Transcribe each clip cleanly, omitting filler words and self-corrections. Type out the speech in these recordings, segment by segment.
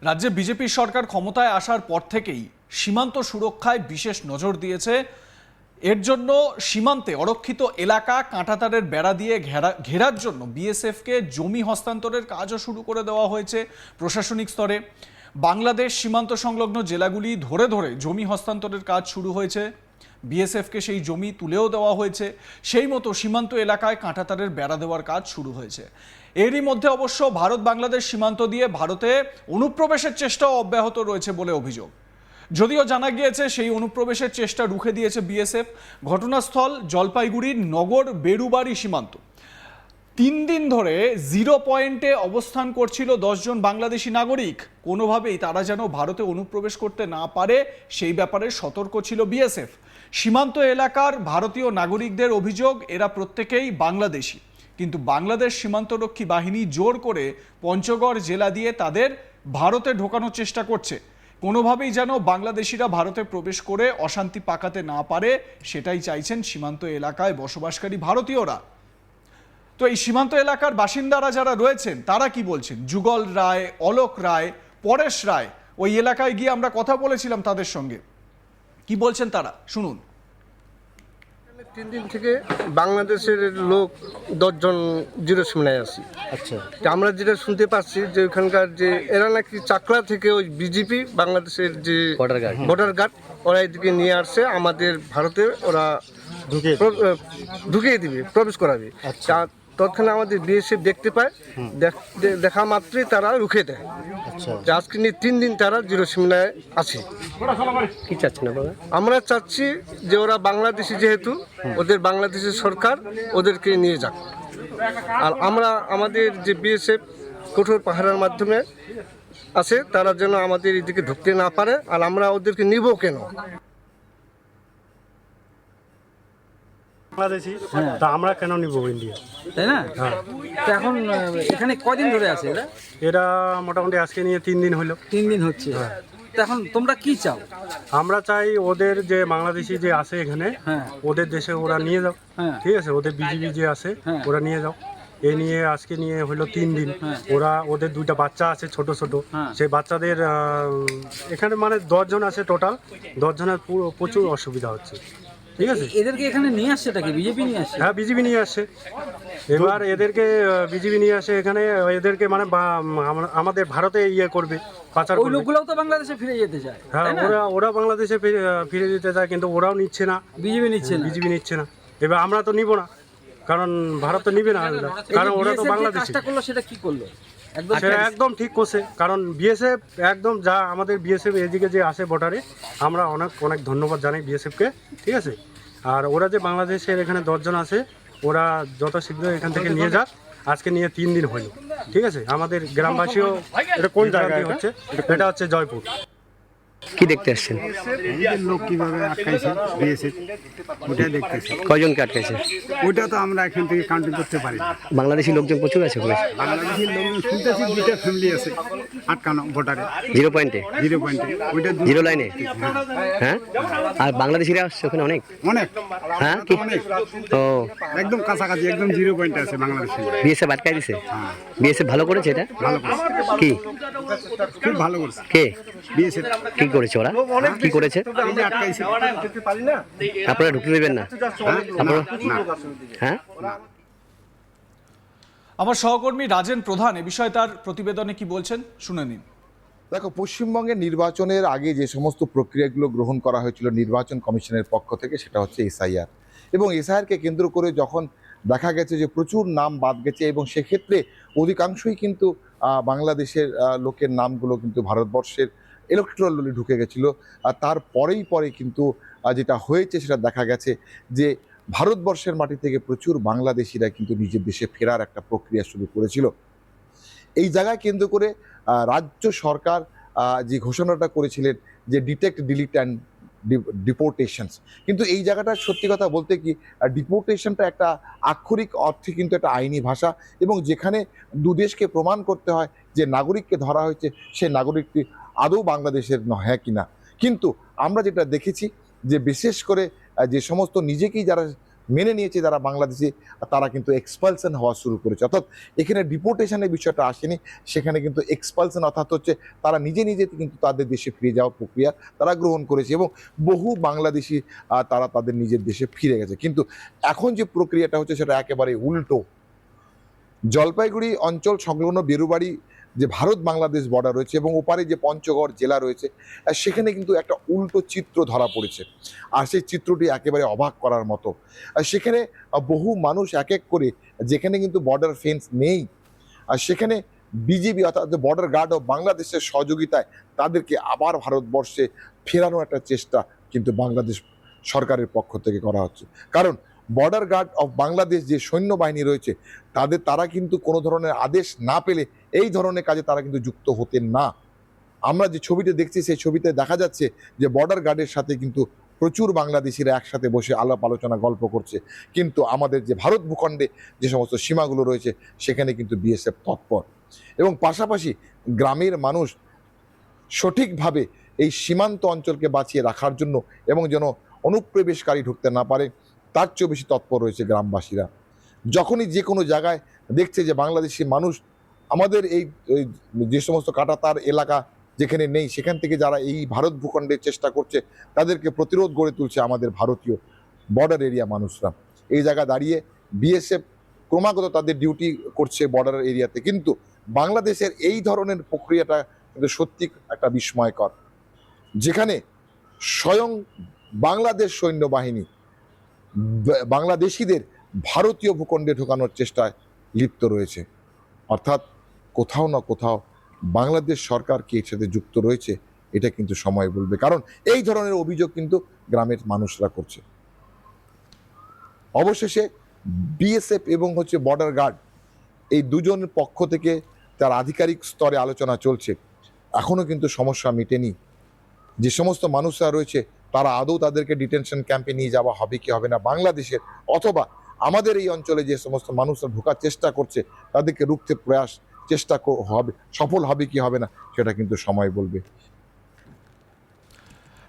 রাজ্যে বিজেপি সরকার ক্ষমতায় আসার পর থেকেই সীমান্ত সুরক্ষায় বিশেষ নজর দিয়েছে। এর জন্য সীমান্তে অরক্ষিত এলাকা কাঁটাতারের বেড়া দিয়ে ঘেরার জন্য বিএসএফকে জমি হস্তান্তরের কাজও শুরু করে দেওয়া হয়েছে প্রশাসনিক স্তরে। বাংলাদেশ সীমান্ত সংলগ্ন জেলাগুলি ধরে ধরে জমি হস্তান্তরের কাজ শুরু হয়েছে। বিএসএফকে সেই জমি তুলেও দেওয়া হয়েছে। সেই মতো সীমান্ত এলাকায় কাঁটাতারের বেড়া দেওয়ার কাজ শুরু হয়েছে। এরই মধ্যে অবশ্য ভারত বাংলাদেশ সীমান্ত দিয়ে ভারতে অনুপ্রবেশের চেষ্টাও অব্যাহত রয়েছে বলে অভিযোগ। যদিও জানা গিয়েছে সেই অনুপ্রবেশের চেষ্টা রুখে দিয়েছে বিএসএফ। ঘটনাস্থল জলপাইগুড়ির নগর বেরুবাড়ি সীমান্ত। 3 দিন ধরে জিরো পয়েন্টে অবস্থান করছিল 10 জন বাংলাদেশি নাগরিক। কোনোভাবেই তারা যেন ভারতে অনুপ্রবেশ করতে না পারে সেই ব্যাপারে সতর্ক ছিল বিএসএফ। সীমান্ত এলাকার ভারতীয় নাগরিকদের অভিযোগ, এরা প্রত্যেকেই বাংলাদেশি, কিন্তু বাংলাদেশ সীমান্তরক্ষী বাহিনী জোর করে পঞ্চগড় জেলা দিয়ে তাদের ভারতে ঢোকানোর চেষ্টা করছে। কোনোভাবেই যেন বাংলাদেশিরা ভারতে প্রবেশ করে অশান্তি পাকাতে না পারে সেটাই চাইছেন সীমান্ত এলাকায় বসবাসকারী ভারতীয়রা। তো এই সীমান্ত এলাকার বাসিন্দারা যারা রয়েছেন তারা কি বলছেন, যুগল রায়, অলোক রায়, পরেশ রায়, ওই এলাকায় গিয়ে আমরা কথা বলেছিলাম তাদের সঙ্গে। কি বলছেন তারা শুনুন। 3 দিন থেকে বাংলাদেশের লোক 10 জন জিরো সীমানায় আছি। আচ্ছা, আমরা যেটা শুনতে পাচ্ছি যে ওখানকার যে এরা নাকি চাকলা থেকে ওই বিজেপি বাংলাদেশের যে বর্ডার গার্ড ওরা এদিকে নিয়ে আসছে, আমাদের ভারতে ওরা ঢুকিয়ে দিবে, প্রবেশ করাবে। তৎক্ষণে আমাদের বিএসএফ দেখতে পায়, দেখা মাত্রই তারা রুখে দেয়। আজকে নিয়ে 3 দিন তারা জিরো সীমানায় আছে। কি চাচ্ছেন আপনারা? আমরা চাচ্ছি যে ওরা বাংলাদেশি, যেহেতু ওদের বাংলাদেশের সরকার ওদেরকে নিয়ে যাক। আর আমরা আমাদের যে বিএসএফ কঠোর পাহারার মাধ্যমে আছে, তারা যেন আমাদের এদিকে ঢুকতে না পারে। আর আমরা ওদেরকে নিব কেন? বাংলাদেশি, তা আমরা কেন নিব ইন্ডিয়া, তাই না? হ্যাঁ। তো এখন এখানে কদিন ধরে আছে এরা? এরা মোটামুটি আজকে নিয়ে 3 দিন হলো। 3 দিন হচ্ছে। তো এখন তোমরা কি চাও? আমরা চাই ওদের যে বাংলাদেশি যে আছে এখানে, হ্যাঁ। ওদের দেশে ওরা নিয়ে যাও। হ্যাঁ। ঠিক আছে, ওদের বিজিবি যে আছে হ্যাঁ। ওরা নিয়ে যাও। নিয়ে আজকে নিয়ে হলো 3 দিন। হ্যাঁ। ওদের 2টা বাচ্চা আছে ছোট ছোট। হ্যাঁ। সেই বাচ্চাদের এখানে মানে 10 জন আছে টোটাল। 10 জনের প্রচুর অসুবিধা হচ্ছে। ঠিক আছে, এদেরকে এখানে নিয়ে আসছেটাকে বিজেপি নিয়ে আসছে? হ্যাঁ, বিজিবি নিয়ে আসছে। এবার এদেরকে বিজিবি নিয়ে আসে এখানে, এদেরকে মানে আমাদের ভারতে ইয়ে করবে, পাচার ওই করবে। লোকগুলোও তো বাংলাদেশে ফিরে যেতে চায়। হ্যাঁ, তাই না? ওরা বাংলাদেশে ফিরে যেতে চায়, কিন্তু ওরাও নিচ্ছে না, বিজেপি নিচ্ছে না। বিজিবি নিচ্ছে না। এবার আমরা তো নিব না, কারণ ভারত তো নিবে না, কারণ ওরা তো বাংলাদেশি। কাজটা করলো সেটা কি করলো? একদম সেটা একদম ঠিক করছে, কারণ বিএসএফ একদম যা আমাদের বিএসএফ এদিকে যে আসে বর্ডারে, আমরা অনেক অনেক ধন্যবাদ জানাই বিএসএফকে। ঠিক আছে, আর ওরা যে বাংলাদেশের এখানে 10 জন আছে, ওরা যত শীঘ্র এখান থেকে নিয়ে যাক। আজকে নিয়ে 3 দিন হলো। ঠিক আছে, আমাদের গ্রামবাসীও এটা কোন জায়গায় হচ্ছে, এটা হচ্ছে জয়পুর। কি দেখতে আসছেন? লোক কিভাবে আটকাইছে বিএসএফ, ওটাই দেখতেছি। কয়জনকে আটকাইছে? ওইটা তো আমরা এখান থেকে কাউন্টিং করতে পারি না। বাংলাদেশি লোকজন প্রচুর আছে ওখানে। বাংলাদেশের লোকজন শুনতেছি 2টা ফ্যামিলি আছে আটকানো বর্ডারে, জিরো পয়েন্টে, জিরো পয়েন্টে, ওইটা জিরো লাইনে। হ্যাঁ, আর বাংলাদেশিরা আসছে ওখানে অনেক। অনেক, হ্যাঁ, কি অনেক, ও একদম কাছাকাছি, একদম জিরো পয়েন্টে আছে বাংলাদেশে। বিএসএফ আটকাই দিছে? বিএসএফ ভালো করেছে এটা? ভালো করছে, কি খুব ভালো করছে কে বিএসএফ। কি করেছে ওরা? কি করেছে? এই যে আটকাইছে, আপনারা ঢুকতে দেবেন না? আপনারা হ্যাঁ। আমার সহকর্মী রাজেন প্রধান এ বিষয়ে তার প্রতিবেদনে কি বলছেন শুনে নিন। দেখো, পশ্চিমবঙ্গের নির্বাচনের আগে যে সমস্ত প্রক্রিয়াগুলো গ্রহণ করা হয়েছিল নির্বাচন কমিশনের পক্ষ থেকে, সেটা হচ্ছে এসআইআর। এবং এসআইআরকে কেন্দ্র করে যখন দেখা গেছে যে প্রচুর নাম বাদ গেছে, এবং সেক্ষেত্রে অধিকাংশই কিন্তু বাংলাদেশের লোকের নামগুলো কিন্তু ভারতবর্ষের ইলেকট্রাল রোলে ঢুকে গেছিলো। আর পরে কিন্তু যেটা হয়েছে সেটা দেখা গেছে যে ভারতবর্ষের মাটি থেকে প্রচুর বাংলাদেশিরা কিন্তু নিজের দেশে ফেরার একটা প্রক্রিয়া শুরু করেছিল। এই জায়গায় কেন্দ্র করে রাজ্য সরকার যে ঘোষণাটা করেছিলেন যে ডিটেক্ট, ডিলিট অ্যান্ড ডিপোর্টেশনস, কিন্তু এই জায়গাটা সত্যি কথা বলতে কি, ডিপোর্টেশনটা একটা আক্ষরিক অর্থে কিন্তু একটা আইনি ভাষা, এবং যেখানে দুদেশকে প্রমাণ করতে হয় যে নাগরিককে ধরা হয়েছে সে নাগরিকটি আদৌ বাংলাদেশের নয় কিনা। কিন্তু আমরা যেটা দেখেছি যে বিশেষ করে যে সমস্ত নিজেকেই যারা মেনে নিয়েছে যারা বাংলাদেশি, তারা কিন্তু এক্সপালশন হওয়া শুরু করেছে। অর্থাৎ এখানে ডিপোর্টেশনের বিষয়টা আসেনি, সেখানে কিন্তু এক্সপালশন অর্থাৎ হচ্ছে তারা নিজে নিজে কিন্তু তাদের দেশে ফিরে যাওয়ার প্রক্রিয়া তারা গ্রহণ করেছে এবং বহু বাংলাদেশি তারা তাদের নিজের দেশে ফিরে গেছে। কিন্তু এখন যে প্রক্রিয়াটা হচ্ছে সেটা একেবারে উল্টো। জলপাইগুড়ি অঞ্চল সংলগ্ন বেরুবাড়ি যে ভারত বাংলাদেশ বর্ডার রয়েছে এবং ওপারে যে পঞ্চগড় জেলা রয়েছে, সেখানে কিন্তু একটা উল্টো চিত্র ধরা পড়েছে। আর সেই চিত্রটি একেবারে অবাক করার মতো। সেখানে বহু মানুষ এক এক করে, যেখানে কিন্তু বর্ডার ফেন্স নেই, আর সেখানে বিজিবি অর্থাৎ বর্ডার গার্ড অফ বাংলাদেশের সহযোগিতায় তাদেরকে আবার ভারতবর্ষে ফেরানোর একটা চেষ্টা কিন্তু বাংলাদেশ সরকারের পক্ষ থেকে করা হচ্ছে। কারণ বর্ডার গার্ড অফ বাংলাদেশ যে সৈন্যবাহিনী রয়েছে, তারা কিন্তু কোনো ধরনের আদেশ না পেলে এই ধরনের কাজে তারা কিন্তু যুক্ত হতেন না। আমরা যে ছবিটা দেখছি সেই ছবিতে দেখা যাচ্ছে যে বর্ডার গার্ডের সাথে কিন্তু প্রচুর বাংলাদেশিরা একসাথে বসে আলাপ আলোচনা গল্প করছে, কিন্তু আমাদের যে ভারত ভূখণ্ডে যে সমস্ত সীমাগুলো রয়েছে সেখানে কিন্তু বিএসএফ তৎপর। এবং পাশাপাশি গ্রামের মানুষ সঠিকভাবে এই সীমান্ত অঞ্চলকে বাঁচিয়ে রাখার জন্য এবং যেন অনুপ্রবেশকারী ঢুকতে না পারে তার চেয়েও বেশি তৎপর রয়েছে গ্রামবাসীরা। যখনই যে কোনো জায়গায় দেখছে যে বাংলাদেশি মানুষ আমাদের এই যে সমস্ত কাঁটাতার এলাকা যেখানে নেই, সেখান থেকে যারা এই ভারত ভূখণ্ডের চেষ্টা করছে, তাদেরকে প্রতিরোধ গড়ে তুলছে আমাদের ভারতীয় বর্ডার এরিয়া মানুষরা। এই জায়গা দাঁড়িয়ে বিএসএফ ক্রমাগত তাদের ডিউটি করছে বর্ডার এরিয়াতে, কিন্তু বাংলাদেশের এই ধরনের প্রক্রিয়াটা কিন্তু সত্যি একটা বিস্ময়কর, যেখানে স্বয়ং বাংলাদেশ সৈন্যবাহিনী বাংলাদেশিদের ভারতীয় ভূখণ্ডে ঢোকানোর চেষ্টায় লিপ্ত রয়েছে। অর্থাৎ কোথাও না কোথাও বাংলাদেশ সরকার কি এর সাথে যুক্ত রয়েছে, এটা কিন্তু সময় বলবে। কারণ এই ধরনের অভিযোগ কিন্তু গ্রামের মানুষরা করছে। অবশেষে বিএসএফ এবং বর্ডার গার্ড এই দুজনের পক্ষ থেকে তার আধিকারিক স্তরে আলোচনা চলছে। এখনও কিন্তু সমস্যা মেটেনি। যে সমস্ত মানুষরা রয়েছে তারা আদৌ তাদেরকে ডিটেনশন ক্যাম্পে নিয়ে যাওয়া হবে কি হবে না বাংলাদেশের, অথবা আমাদের এই অঞ্চলে যে সমস্ত মানুষরা ঢোকার চেষ্টা করছে তাদেরকে রুখতে প্রয়াস চেষ্টা হবে, সফল হবে কি হবে না সেটা কিন্তু সময় বলবে।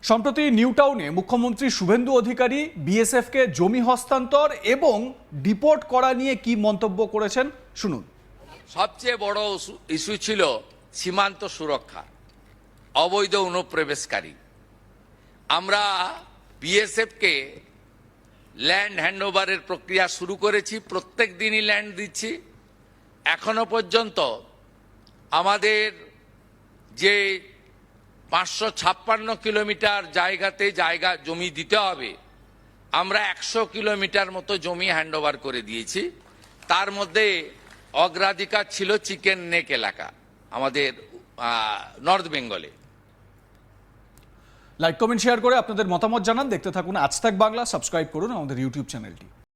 সম্প্রতি নিউ টাউনে মুখ্যমন্ত্রী শুভেন্দু অধিকারী বিএসএফকে জমি হস্তান্তর এবং ডিপোর্ট করা নিয়ে কি মন্তব্য করেছেন শুনুন। সবচেয়ে বড় ইস্যু ছিল সীমান্ত সুরক্ষা, অবৈধ অনুপ্রবেশকারী। আমরা বিএসএফকে ল্যান্ড হ্যান্ডওভারের প্রক্রিয়া শুরু করেছি, প্রত্যেক দিনই ল্যান্ড দিচ্ছি। এখনো পর্যন্ত আমাদের যে 556 কিলোমিটার জায়গাতে জমি দিতে হবে, আমরা 100 কিলোমিটার মতো জমি হ্যান্ডওভার করে দিয়েছি। তার মধ্যে অগ্রাধিকার ছিল চিকেন নেক এলাকা আমাদের নর্থ বেঙ্গলে। লাইক কমেন্ট শেয়ার করে আপনাদের মতামত জানান। দেখতে থাকুন আজ তাক বাংলা, সাবস্ক্রাইব করুন আমাদের ইউটিউব চ্যানেলটি।